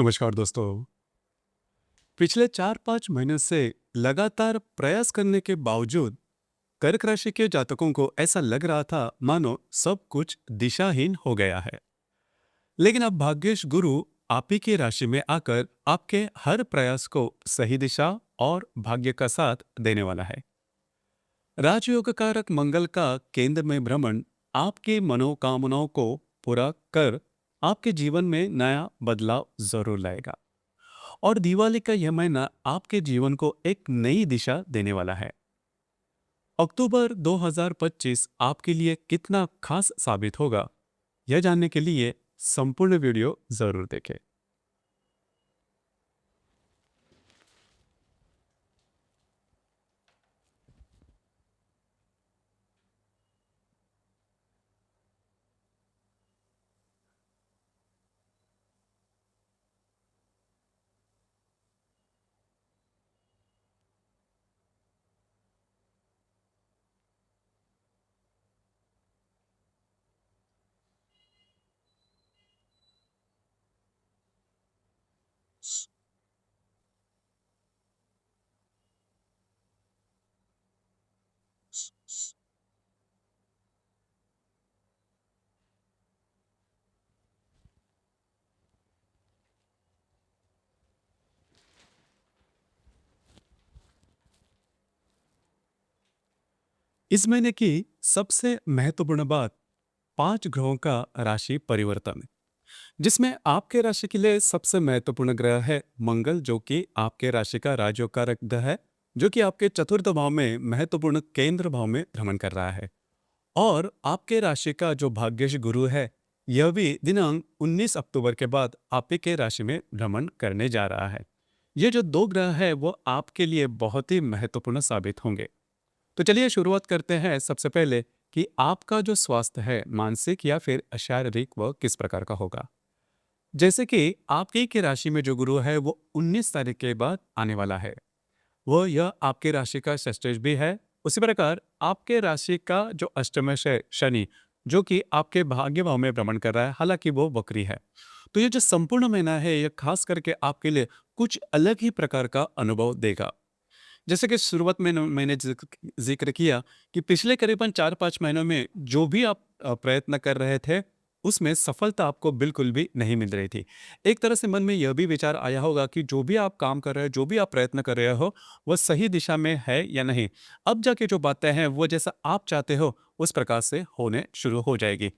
नमस्कार दोस्तों। पिछले 4-5 महीने से लगातार प्रयास करने के बावजूद कर्क राशि के जातकों को ऐसा लग रहा था मानो सब कुछ दिशाहीन हो गया है। लेकिन अब भाग्येश गुरु आप ही की राशि में आकर आपके हर प्रयास को सही दिशा और भाग्य का साथ देने वाला है। राजयोग कारक मंगल का केंद्र में भ्रमण आपकी मनोकामनाओं को पूरा कर आपके जीवन में नया बदलाव जरूर लाएगा। और दिवाली का यह महीना आपके जीवन को एक नई दिशा देने वाला है। अक्टूबर 2025 आपके लिए कितना खास साबित होगा, यह जानने के लिए संपूर्ण वीडियो जरूर देखें। इस महीने की सबसे महत्वपूर्ण बात 5 ग्रहों का राशि परिवर्तन, जिसमें आपके राशि के लिए सबसे महत्वपूर्ण ग्रह है मंगल, जो कि आपके राशि का राजयोग कारक ग्रह है, जो कि आपके चतुर्थ भाव में महत्वपूर्ण केंद्र भाव में भ्रमण कर रहा है। और आपके राशि का जो भाग्यश गुरु है, यह भी दिनांक 19 अक्टूबर के बाद आप ही के राशि में भ्रमण करने जा रहा है। ये जो दो ग्रह है वो आपके लिए बहुत ही महत्वपूर्ण साबित होंगे। तो चलिए शुरुआत करते हैं सबसे पहले कि आपका जो स्वास्थ्य है, मानसिक या फिर शारीरिक, वह किस प्रकार का होगा। जैसे कि आपकी की राशि में जो गुरु है वो 19 तारीख के बाद आने वाला है, वो यह आपके राशि का षष्ठेश भी है। उसी प्रकार आपके राशि का जो अष्टमेश है शनि, जो कि आपके भाग्य भाव में भ्रमण कर रहा है, हालांकि वो वक्री है। तो ये जो संपूर्ण महीना है, यह खास करके आपके लिए कुछ अलग ही प्रकार का अनुभव देगा। जैसे कि शुरुआत में मैंने जिक्र किया कि पिछले करीबन 4-5 महीनों में जो भी आप प्रयत्न कर रहे थे, उसमें सफलता आपको बिल्कुल भी नहीं मिल रही थी। एक तरह से मन में यह भी विचार आया होगा कि जो भी आप काम कर रहे हो, जो भी आप प्रयत्न कर रहे हो, वह सही दिशा में है या नहीं। अब जाके जो बातें हैं, वो जैसा आप चाहते हो, उस प्रकार से होने शुरू हो जाएगी।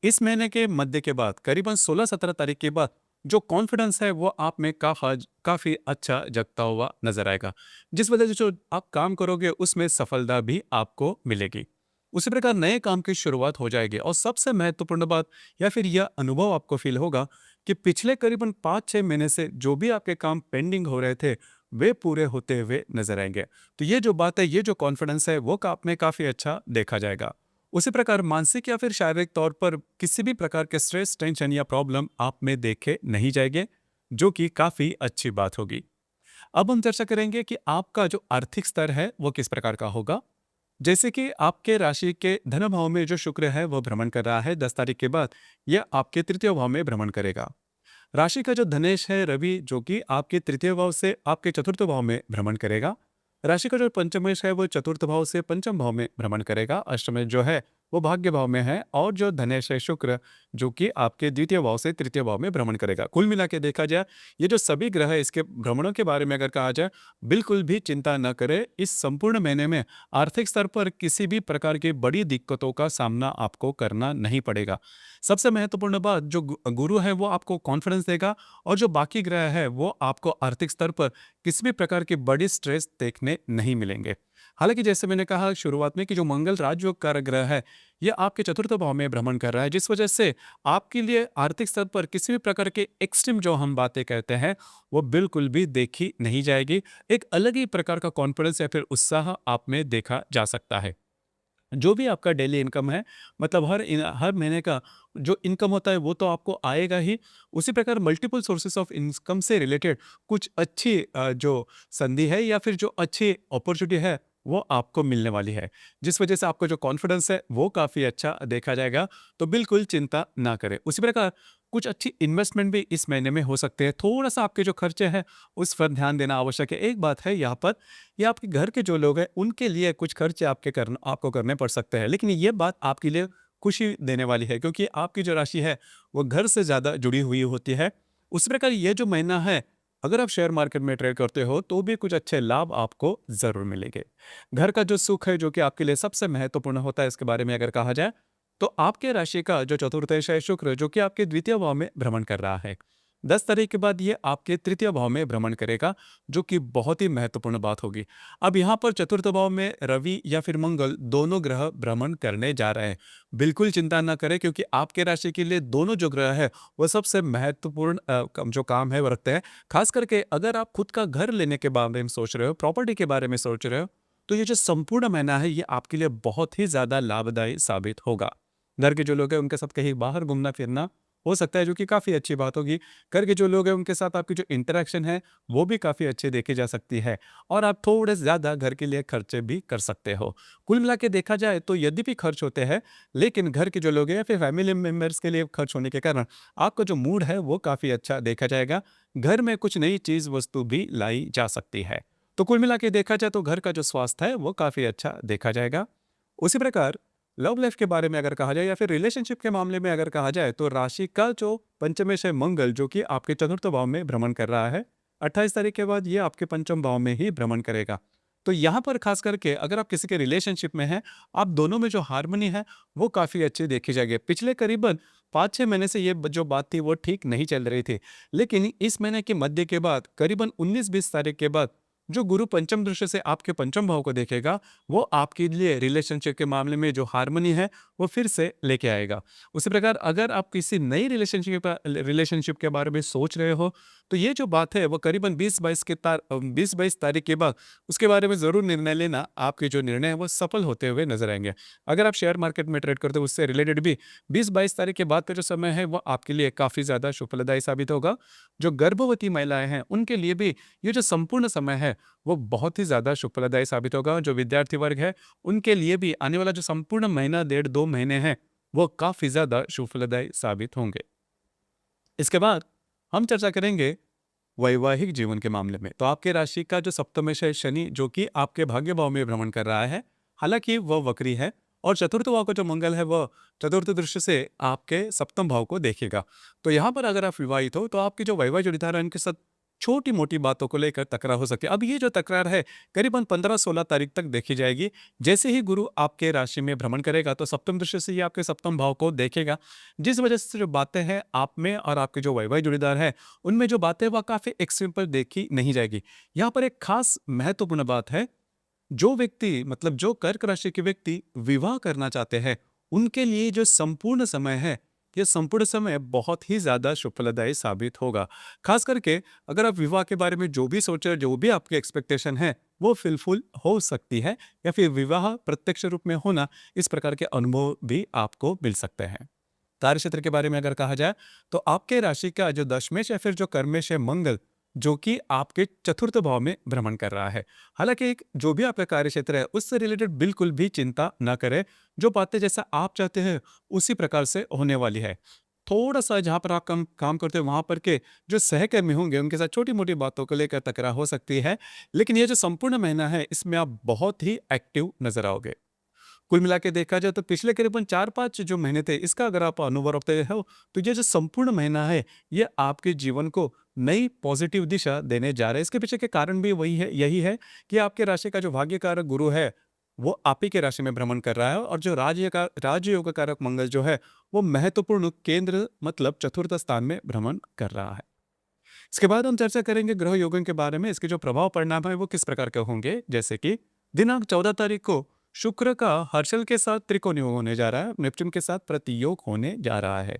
इस महीने के मध्य के बाद करीबन 16-17 तारीख के बाद जो कॉन्फिडेंस है वो आप में काफी अच्छा जगता हुआ नजर आएगा, जिस वजह से जो आप काम करोगे उसमें सफलता भी आपको मिलेगी। उसी प्रकार नए काम की शुरुआत हो जाएगी। और सबसे महत्वपूर्ण बात या फिर यह अनुभव आपको फील होगा कि पिछले करीबन 5-6 महीने से जो भी आपके काम पेंडिंग हो रहे थे, वे पूरे होते हुए नजर आएंगे। तो ये जो बात है, ये जो कॉन्फिडेंस है, वो आप में काफी अच्छा देखा जाएगा। उसी प्रकार मानसिक या फिर शारीरिक तौर पर किसी भी प्रकार के स्ट्रेस, टेंशन या प्रॉब्लम आप में देखे नहीं जाएंगे, जो कि काफी अच्छी बात होगी। अब हम चर्चा करेंगे कि आपका जो आर्थिक स्तर है वो किस प्रकार का होगा। जैसे कि आपके राशि के धन भाव में जो शुक्र है वह भ्रमण कर रहा है 10 तारीख के बाद, यह आपके तृतीय भाव में भ्रमण करेगा। राशि का जो धनेश है रवि, जो कि आपके तृतीय भाव से आपके चतुर्थ भाव में भ्रमण करेगा। राशि का जो पंचमेश है वो चतुर्थ भाव से पंचम भाव में भ्रमण करेगा। अष्टमेश जो है वो भाग्य भाव में है। और जो धनेश है शुक्र, जो कि आपके द्वितीय भाव से तृतीय भाव में भ्रमण करेगा। कुल मिला के देखा जाए, ये जो सभी ग्रह है, इसके भ्रमणों के बारे में अगर कहा जाए, बिल्कुल भी चिंता न करें। इस संपूर्ण महीने में आर्थिक स्तर पर किसी भी प्रकार की बड़ी दिक्कतों का सामना आपको करना नहीं पड़ेगा। सबसे महत्वपूर्ण बात, जो गुरु है वो आपको कॉन्फिडेंस देगा। और जो बाकी ग्रह है वो आपको आर्थिक स्तर पर किसी भी प्रकार की बड़ी स्ट्रेस देखने नहीं मिलेंगे। हालांकि जैसे मैंने कहा शुरुआत में कि जो मंगल राजयोग कारक ग्रह है, यह आपके चतुर्थ भाव में भ्रमण कर रहा है, जिस वजह से आपके लिए आर्थिक स्तर पर किसी भी प्रकार के एक्सट्रीम जो हम बातें कहते हैं, वो बिल्कुल भी देखी नहीं जाएगी। एक अलग ही प्रकार का कॉन्फिडेंस या फिर उत्साह आप में देखा जा सकता है। जो भी आपका डेली इनकम है, मतलब हर महीने का जो इनकम होता है वो तो आपको आएगा ही। उसी प्रकार मल्टीपल सोर्सेस ऑफ इनकम से रिलेटेड कुछ अच्छी जो संधि है या फिर जो अच्छी अपॉर्चुनिटी है, वो आपको मिलने वाली है, जिस वजह से आपका जो कॉन्फिडेंस है वो काफ़ी अच्छा देखा जाएगा। तो बिल्कुल चिंता ना करें। उसी प्रकार कुछ अच्छी इन्वेस्टमेंट भी इस महीने में हो सकते हैं। थोड़ा-सा आपके जो खर्चे हैं, उस पर ध्यान देना आवश्यक है। एक बात है यहाँ पर, ये आपके घर के जो लोग हैं, उनके लिए कुछ खर्चे आपको करने पड़ सकते हैं। लेकिन ये बात आपके लिए खुशी देने वाली है, क्योंकि आपकी जो राशि है, वो घर से ज़्यादा जुड़ी हुई होती है। उसी प्रकार ये जो महीना है, अगर आप शेयर मार्केट में ट्रेड करते हो, तो भी कुछ अच्छे लाभ आपको ज़रूर मिलेंगे। घर का जो सुख है, जो कि आपके लिए सबसे महत्वपूर्ण होता है, इसके बारे में अगर कहा जाए, तो आपके राशि का जो चतुर्थेश है शुक्र, जो कि आपके द्वितीय भाव में भ्रमण कर रहा है। 10 तारीख के बाद ये आपके तृतीय भाव में भ्रमण करेगा, जो कि बहुत ही महत्वपूर्ण बात होगी। अब यहाँ पर चतुर्थ भाव में रवि या फिर मंगल दोनों ग्रह भ्रमण करने जा रहे हैं। बिल्कुल चिंता ना करें, क्योंकि आपके राशि के लिए दोनों जो ग्रह है, वो सबसे महत्वपूर्ण जो काम है वो रखते हैं। खास करके अगर आप खुद का घर लेने के बारे में सोच रहे हो, प्रॉपर्टी के बारे में सोच रहे हो, तो ये जो संपूर्ण महीना है, ये आपके लिए बहुत ही ज़्यादा लाभदायी साबित होगा। घर के जो लोग हैं, उनके साथ कहीं बाहर घूमना-फिरना हो सकता है, जो कि काफ़ी अच्छी बात होगी। घर के जो लोग हैं, उनके साथ आपकी जो इंटरैक्शन है, वो भी काफ़ी अच्छी देखी जा सकती है, और आप थोड़े ज़्यादा घर के लिए खर्चे भी कर सकते हो। कुल मिला के देखा जाए तो यद्यपि खर्च होते हैं, लेकिन घर के जो लोग हैं या फिर फैमिली मेंबर्स के लिए खर्च होने के कारण आपका जो मूड है, वो काफ़ी अच्छा देखा जाएगा। घर में कुछ नई चीज़ वस्तु भी लाई जा सकती है। तो कुल मिला के देखा जाए तो घर का जो स्वास्थ्य है, वो काफ़ी अच्छा देखा जाएगा। उसी प्रकार लव लाइफ के बारे में अगर कहा जाए या फिर रिलेशनशिप के मामले में अगर कहा जाए, तो राशि का जो पंचमेश है मंगल, जो कि आपके चतुर्थ भाव में भ्रमण कर रहा है, 28 तारीख के बाद ये आपके पंचम भाव में ही भ्रमण करेगा। तो यहाँ पर खास करके अगर आप किसी के रिलेशनशिप में हैं, आप दोनों में जो हार्मनी है, वो काफ़ी अच्छी देखी जाएगी। पिछले करीबन 5-6 महीने से ये जो बात थी, वो ठीक नहीं चल रही थी, लेकिन इस महीने के मध्य के बाद करीबन 19-20 तारीख के बाद जो गुरु पंचम दृष्टि से आपके पंचम भाव को देखेगा, वो आपके लिए रिलेशनशिप के मामले में जो हार्मनी है, वो फिर से लेके आएगा। उसी प्रकार अगर आप किसी नई रिलेशनशिप के बारे में सोच रहे हो, तो ये जो बात है, वो करीबन 20-22 तारीख के बाद उसके बारे में ज़रूर निर्णय लेना। आपके जो निर्णय है, वो सफल होते हुए नजर आएंगे। अगर आप शेयर मार्केट में ट्रेड करते हो, उससे रिलेटेड भी 20-22 तारीख के बाद का जो समय है, वो आपके लिए काफ़ी ज़्यादा शुभफलदायी साबित होगा। जो गर्भवती महिलाएं हैं, उनके लिए भी ये जो संपूर्ण समय है, वो बहुत ही ज़्यादा शुभफलदायी साबित होगा। जो विद्यार्थी वर्ग है, उनके लिए भी आने वाला जो संपूर्ण महीना, 1.5-2 महीने हैं, वो काफ़ी ज़्यादा शुभफलदायी साबित होंगे। इसके बाद हम चर्चा करेंगे वैवाहिक जीवन के मामले में। तो आपके राशि का जो सप्तमेश है शनि, जो कि आपके भाग्य भाव में भ्रमण कर रहा है, हालांकि वह वक्री है, और चतुर्थ भाव का जो मंगल है, वह चतुर्थ दृष्टि से आपके सप्तम भाव को देखेगा। तो यहाँ पर अगर आप विवाहित हो, तो आपकी जो वैवाहिक जोड़ीदार है, उनके साथ छोटी मोटी बातों को लेकर तकरार हो सकती है। अब ये जो तकरार है, करीबन 15-16 तारीख तक देखी जाएगी। जैसे ही गुरु आपके राशि में भ्रमण करेगा, तो सप्तम दृष्टि से ये आपके सप्तम भाव को देखेगा, जिस वजह से जो बातें हैं आप में और आपके जो वैवाहिक जोड़ीदार है, उनमें जो बातें, वह काफ़ी एक सिंपल देखी नहीं जाएगी। यहाँ पर एक खास महत्वपूर्ण बात है, जो व्यक्ति, मतलब जो कर्क राशि के व्यक्ति विवाह करना चाहते हैं, उनके लिए जो संपूर्ण समय है, ये संपूर्ण समय बहुत ही ज़्यादा शुभफलदायी साबित होगा। खास करके अगर आप विवाह के बारे में जो भी सोच रहे हो, जो भी आपकी एक्सपेक्टेशन है, वो फुलफिल हो सकती है, या फिर विवाह प्रत्यक्ष रूप में होना, इस प्रकार के अनुभव भी आपको मिल सकते हैं। कार्य क्षेत्र के बारे में अगर कहा जाए, तो आपके राशि का जो दशमेश या फिर जो कर्मेश है मंगल, जो कि आपके चतुर्थ भाव में भ्रमण कर रहा है। हालांकि जो भी आपका कार्य क्षेत्र है, उससे रिलेटेड बिल्कुल भी चिंता ना करें। जो बातें जैसा आप चाहते हैं, उसी प्रकार से होने वाली है। थोड़ा सा जहां पर आप काम करते हो, वहां पर के जो सहकर्मी होंगे, उनके साथ छोटी मोटी बातों को लेकर तकरार हो सकती है, लेकिन ये जो संपूर्ण महीना है, इसमें आप बहुत ही एक्टिव नजर आओगे। कुल मिला के देखा जाए, तो पिछले करीबन 4-5 जो महीने थे, इसका अगर आप अनुभव रखते हो, तो ये जो संपूर्ण महीना है, ये आपके जीवन को नई पॉजिटिव दिशा देने जा रहा है। इसके पीछे के कारण भी वही है, यही है कि आपके राशि का जो भाग्य कारक गुरु है, वो आप ही के राशि में भ्रमण कर रहा है, और जो राजयोग कारक मंगल जो है, वो महत्वपूर्ण केंद्र, मतलब चतुर्थ स्थान में भ्रमण कर रहा है। इसके बाद हम चर्चा करेंगे ग्रह योगों के बारे में। इसके जो प्रभाव परिणाम है, वो किस प्रकार के होंगे। जैसे कि दिनांक 14 तारीख को शुक्र का हर्षल के साथ त्रिकोण योग होने जा रहा है, नेपच्यून के साथ प्रतियोग होने जा रहा है।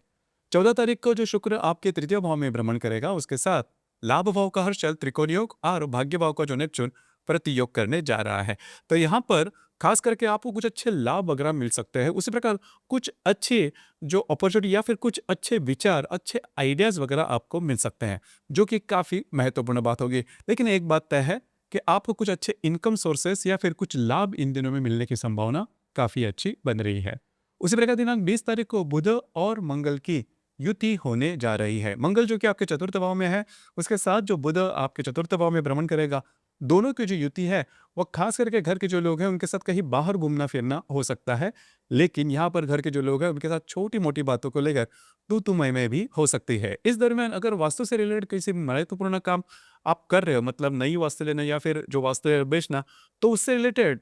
14 तारीख को जो शुक्र आपके तृतीय भाव में भ्रमण करेगा, उसके साथ लाभ भाव का हर्षल त्रिकोण योग और भाग्य भाव का जो नेपच्यून प्रतियोग करने जा रहा है। तो यहाँ पर खास करके आपको कुछ अच्छे लाभ वगैरह मिल सकते हैं। उसी प्रकार कुछ अच्छे जो अपॉर्चुनिटी या फिर कुछ अच्छे विचार, अच्छे आइडियाज वगैरह आपको मिल सकते हैं, जो कि काफी महत्वपूर्ण बात होगी। लेकिन एक बात तय है कि आपको कुछ अच्छे इनकम सोर्सेस या फिर कुछ लाभ इन दिनों में मिलने की संभावना काफी अच्छी बन रही है। उसी प्रकार दिनांक 20 तारीख को बुध और मंगल की युति होने जा रही है। मंगल जो कि आपके चतुर्थ भाव में है, उसके साथ जो बुध आपके चतुर्थ भाव में भ्रमण करेगा, दोनों की जो युति है वो खास करके घर के जो लोग हैं उनके साथ कहीं बाहर घूमना फिरना हो सकता है। लेकिन यहाँ पर घर के जो लोग हैं उनके साथ छोटी मोटी बातों को लेकर तू तू मैं भी हो सकती है। इस दरमियान अगर वास्तु से रिलेटेड किसी महत्वपूर्ण काम आप कर रहे हो, मतलब नई वास्तु लेना या फिर जो वास्तु है बेचना, तो उससे रिलेटेड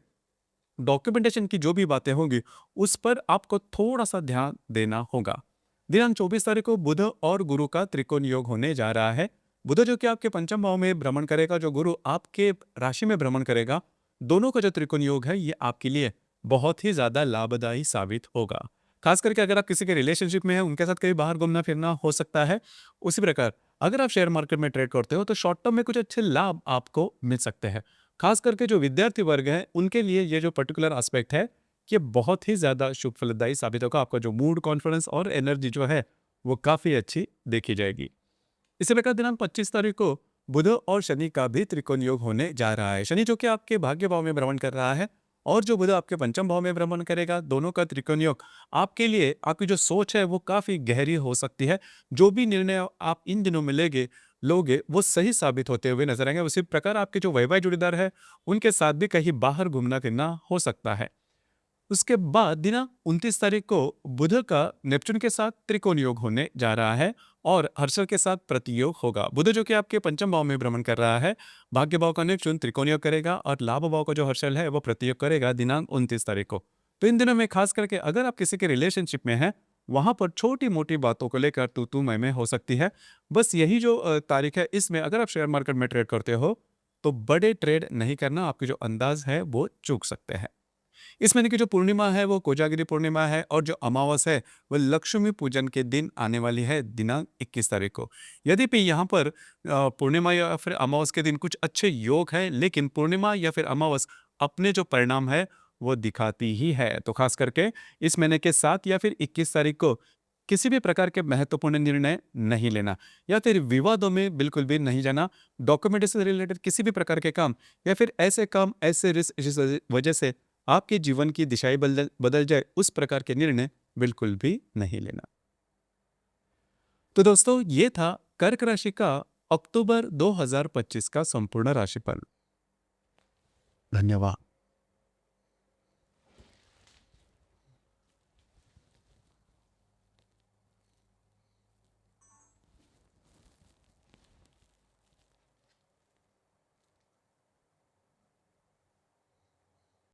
डॉक्यूमेंटेशन की जो भी बातें होंगी उस पर आपको थोड़ा सा ध्यान देना होगा। दिनांक 24 तारीख को बुध और गुरु का त्रिकोण योग होने जा रहा है। बुध जो कि आपके पंचम भाव में भ्रमण करेगा, जो गुरु आपके राशि में भ्रमण करेगा, दोनों का जो त्रिकोण योग है ये आपके लिए बहुत ही ज्यादा लाभदायी साबित होगा। खास करके अगर आप किसी के रिलेशनशिप में हैं, उनके साथ कहीं बाहर घूमना फिरना हो सकता है। उसी प्रकार अगर आप शेयर मार्केट में ट्रेड करते हो तो शॉर्ट टर्म में कुछ अच्छे लाभ आपको मिल सकते हैं। खास करके जो विद्यार्थी वर्ग है उनके लिए ये जो पर्टिकुलर एस्पेक्ट है ये बहुत ही ज्यादा शुभ फलदायी साबित होगा। आपका जो मूड, कॉन्फिडेंस और एनर्जी जो है वो काफी अच्छी देखी जाएगी। इसी प्रकार दिनांक 25 तारीख को बुध और शनि का भी त्रिकोण योग होने जा रहा है। शनि जो कि आपके भाग्य भाव में भ्रमण कर रहा है और जो बुध आपके पंचम भाव में भ्रमण करेगा, दोनों का त्रिकोण योग आपके लिए आपकी जो सोच है वो काफी गहरी हो सकती है। जो भी निर्णय आप इन दिनों में लोगे वो सही साबित होते हुए नजर आएंगे। उसी प्रकार आपके जो वैवाहिक जोड़ीदार है उनके साथ भी कहीं बाहर घूमना फिरना हो सकता है। उसके बाद दिनांक 29 तारीख को बुध का नेपच्यून के साथ त्रिकोण योग होने जा रहा है और हर्षल के साथ प्रतियोग होगा। बुध जो कि आपके पंचम भाव में भ्रमण कर रहा है, भाग्य भाव का नेपच्यून त्रिकोण योग करेगा और लाभ भाव का जो हर्षल है वो प्रतियोग करेगा दिनांक 29 तारीख को। तो इन दिनों में खास करके अगर आप किसी के रिलेशनशिप में हैं, वहां पर छोटी मोटी बातों को लेकर तू मैं हो सकती है। बस यही जो तारीख है, इसमें अगर आप शेयर मार्केट में ट्रेड करते हो तो बड़े ट्रेड नहीं करना, आपकी जो अंदाज है वो चूक सकते हैं। इस महीने की जो पूर्णिमा है वो कोजागिरी पूर्णिमा है और जो अमावस है वो लक्ष्मी पूजन के दिन आने वाली है दिनांक 21 तारीख को। यद्यपि यहाँ पर पूर्णिमा या फिर अमावस के दिन कुछ अच्छे योग हैं, लेकिन पूर्णिमा या फिर अमावस अपने जो परिणाम है वो दिखाती ही है। तो खास करके इस महीने के 7 या फिर 21 तारीख को किसी भी प्रकार के महत्वपूर्ण निर्णय नहीं लेना या फिर विवादों में बिल्कुल भी नहीं जाना। डॉक्यूमेंटेशन से रिलेटेड किसी भी प्रकार के काम या फिर ऐसे काम, ऐसे रिस्क जिस वजह से आपके जीवन की दिशाएं बदल बदल जाए, उस प्रकार के निर्णय बिल्कुल भी नहीं लेना। तो दोस्तों ये था कर्क राशि का अक्टूबर 2025 का संपूर्ण राशिफल। धन्यवाद।